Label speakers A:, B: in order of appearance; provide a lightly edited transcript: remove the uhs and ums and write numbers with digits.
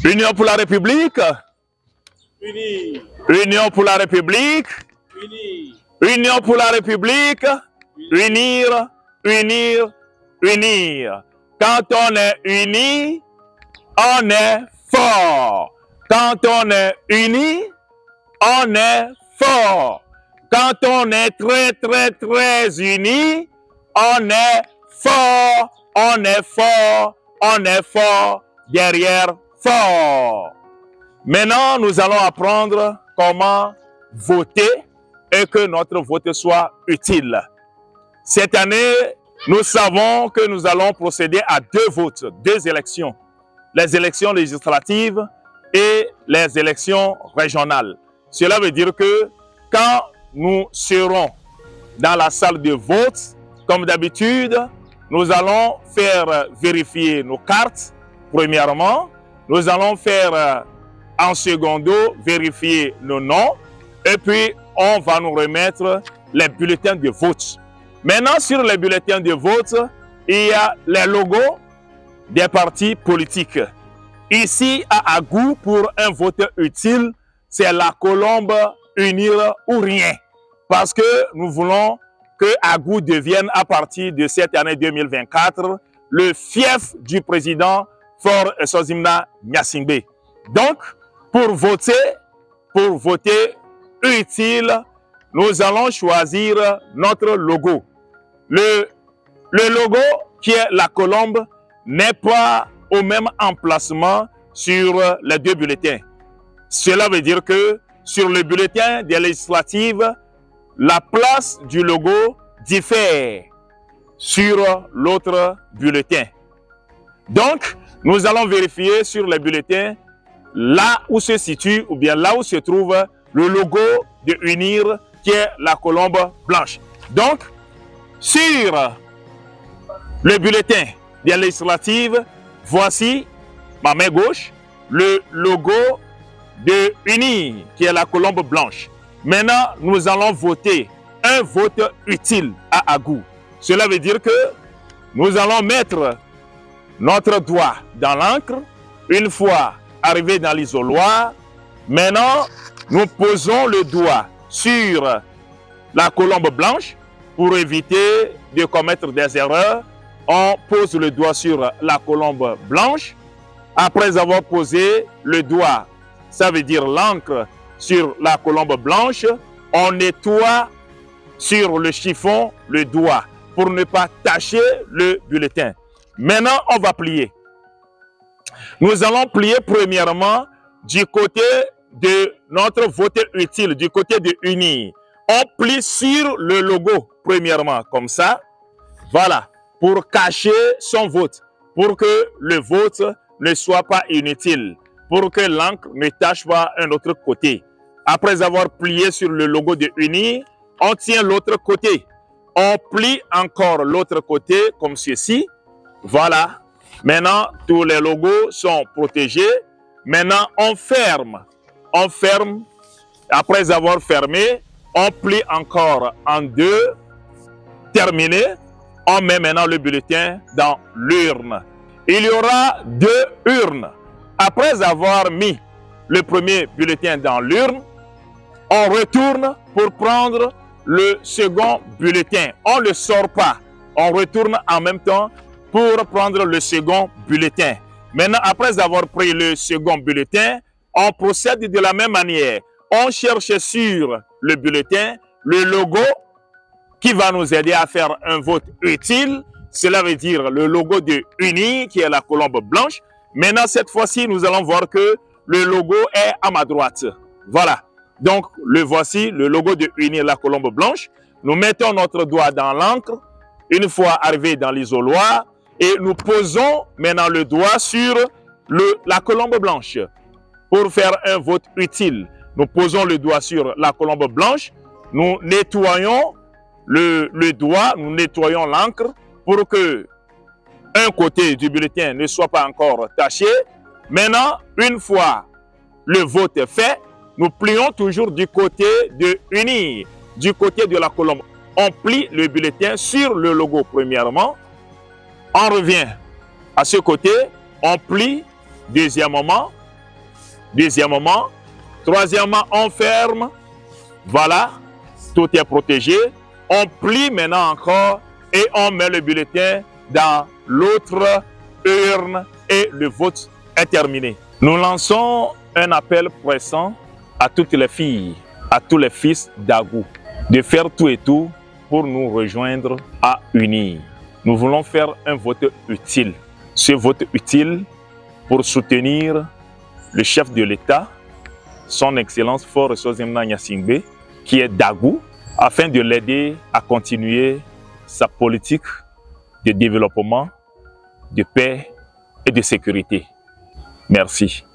A: Union pour la République.
B: Unis.
A: Union pour la République.
B: Unis.
A: Union pour la République. Unir, unir, unir. Quand on est unis, on est fort. Quand on est unis, on est fort. Quand on est très, très, très unis, on est fort, on est fort, on est fort, derrière fort. Maintenant, nous allons apprendre comment voter et que notre vote soit utile. Cette année, nous savons que nous allons procéder à deux votes, deux élections. Les élections législatives et les élections régionales. Cela veut dire que quand nous serons dans la salle de vote, comme d'habitude, nous allons faire vérifier nos cartes, premièrement. Nous allons faire en secondo vérifier nos noms. Et puis, on va nous remettre les bulletins de vote. Maintenant, sur les bulletins de vote, il y a les logos des partis politiques. Ici, à Agou, pour un vote utile, c'est la colombe unir ou rien. Parce que nous voulons que Agou devienne, à partir de cette année 2024, le fief du président Faure Eswazimna Gnassingbé. Donc, pour voter utile, nous allons choisir notre logo. Le logo qui est la colombe n'est pas au même emplacement sur les deux bulletins. Cela veut dire que sur le bulletin des législatives, la place du logo diffère sur l'autre bulletin. Donc, nous allons vérifier sur les bulletins là où se situe ou bien là où se trouve le logo de Unir qui est la colombe blanche. Donc, sur le bulletin des législatives, voici ma main gauche, le logo de Unir qui est la colombe blanche. Maintenant, nous allons voter un vote utile à Agou. Cela veut dire que nous allons mettre notre doigt dans l'encre. Une fois arrivé dans l'isoloir, maintenant, nous posons le doigt sur la colombe blanche pour éviter de commettre des erreurs. On pose le doigt sur la colombe blanche. Après avoir posé le doigt, ça veut dire l'encre, sur la colombe blanche, on nettoie sur le chiffon le doigt pour ne pas tacher le bulletin. Maintenant, on va plier. Nous allons plier premièrement du côté de notre vote utile, du côté de Unir. On plie sur le logo premièrement, comme ça. Voilà, pour cacher son vote, pour que le vote ne soit pas inutile, pour que l'encre ne tache pas un autre côté. Après avoir plié sur le logo de Unir, on tient l'autre côté. On plie encore l'autre côté comme ceci. Voilà. Maintenant, tous les logos sont protégés. Maintenant, on ferme. On ferme. Après avoir fermé, on plie encore en deux. Terminé. On met maintenant le bulletin dans l'urne. Il y aura deux urnes. Après avoir mis le premier bulletin dans l'urne, on retourne pour prendre le second bulletin. On ne le sort pas. On retourne en même temps pour prendre le second bulletin. Maintenant, après avoir pris le second bulletin, on procède de la même manière. On cherche sur le bulletin le logo qui va nous aider à faire un vote utile. Cela veut dire le logo de Unir qui est la colombe blanche. Maintenant, cette fois-ci, nous allons voir que le logo est à ma droite. Voilà. Donc, le voici, le logo de Unir, la colombe blanche. Nous mettons notre doigt dans l'encre, une fois arrivé dans l'isoloir, et nous posons maintenant le doigt sur la colombe blanche. Pour faire un vote utile, nous posons le doigt sur la colombe blanche, nous nettoyons le doigt, nous nettoyons l'encre pour que un côté du bulletin ne soit pas encore taché. Maintenant, une fois le vote est fait, nous plions toujours du côté de Unir, du côté de la colombe. On plie le bulletin sur le logo premièrement. On revient à ce côté, on plie deuxièmement Deuxièmement, troisièmement, on ferme. Voilà, tout est protégé. On plie maintenant encore et on met le bulletin dans l'autre urne et le vote est terminé. Nous lançons un appel pressant à toutes les filles, à tous les fils d'Agou, de faire tout et tout pour nous rejoindre à UNIR. Nous voulons faire un vote utile. Ce vote utile pour soutenir le chef de l'État, son Excellence Faure Sozemna Gnassingbé, qui est d'Agou, afin de l'aider à continuer sa politique de développement, de paix et de sécurité. Merci.